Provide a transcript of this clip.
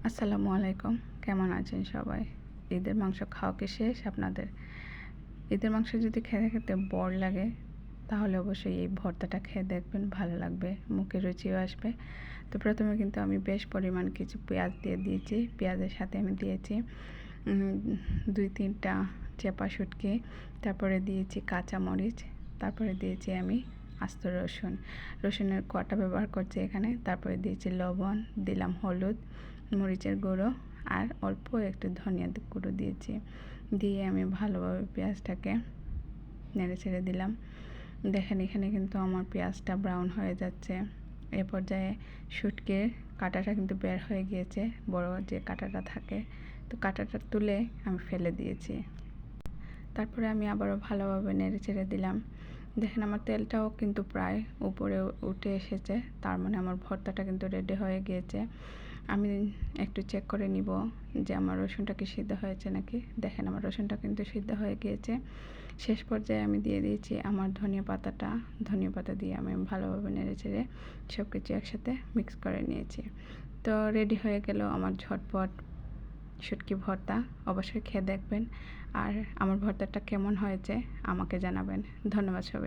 আসসালামু আলাইকুম। কেমন আছেন সবাই? ঈদের মাংস খাওয়া কি শেষ আপনাদের? ঈদের মাংস যদি খেতে খেতে বর লাগে তাহলে অবশ্যই এই ভর্তাটা খেয়ে দেখবেন, ভালো লাগবে, মুখে রুচিও আসবে। তো প্রথমে কিন্তু আমি বেশ পরিমাণ কিছু পেঁয়াজ দিয়ে দিয়েছি। পেঁয়াজের সাথে আমি দিয়েছি 2-3টা চেপা শুটকি, তারপরে দিয়েছি কাঁচামরিচ, তারপরে দিয়েছি আমি আস্ত রসুনের কোয়াটা ব্যবহার করছি এখানে। তারপরে দিয়েছি লবণ, দিলাম হলুদ, মরিচের গুঁড়ো আর অল্প একটু ধনিয়া গুঁড়ো দিয়েছি। দিয়ে আমি ভালোভাবে পেঁয়াজটাকে নেড়ে ছেড়ে দিলাম। দেখেন এখানে কিন্তু আমার পেঁয়াজটা ব্রাউন হয়ে যাচ্ছে। এ পর্যায়ে শুটকির কাঁটাটা কিন্তু বের হয়ে গিয়েছে, বড় যে কাঁটাটা থাকে, তো কাঁটাটা তুলে আমি ফেলে দিয়েছি। তারপরে আমি আবারও ভালোভাবে নেড়ে চেড়ে দিলাম। দেখেন আমার তেলটাও কিন্তু প্রায় উপরে উঠে এসেছে, তার মানে আমার ভর্তাটা কিন্তু রেডি হয়ে গিয়েছে। আমি একটু চেক করে নিব যে আমার রসুনটা কি সিদ্ধ হয়েছে নাকি। দেখেন আমার রসুনটা কিন্তু সিদ্ধ হয়ে গিয়েছে। শেষ পর্যায়ে আমি দিয়ে দিয়েছি আমার ধনিয়া পাতা দিয়ে আমি ভালোভাবে নেড়ে চেড়ে সব কিছু একসাথে মিক্স করে নিয়েছি। তো রেডি হয়ে গেল আমার ঝটপট শুটকি ভর্তা। অবশ্যই খেয়ে দেখবেন, আর আমার ভর্তাটা কেমন হয়েছে আমাকে জানাবেন। ধন্যবাদ সবাই।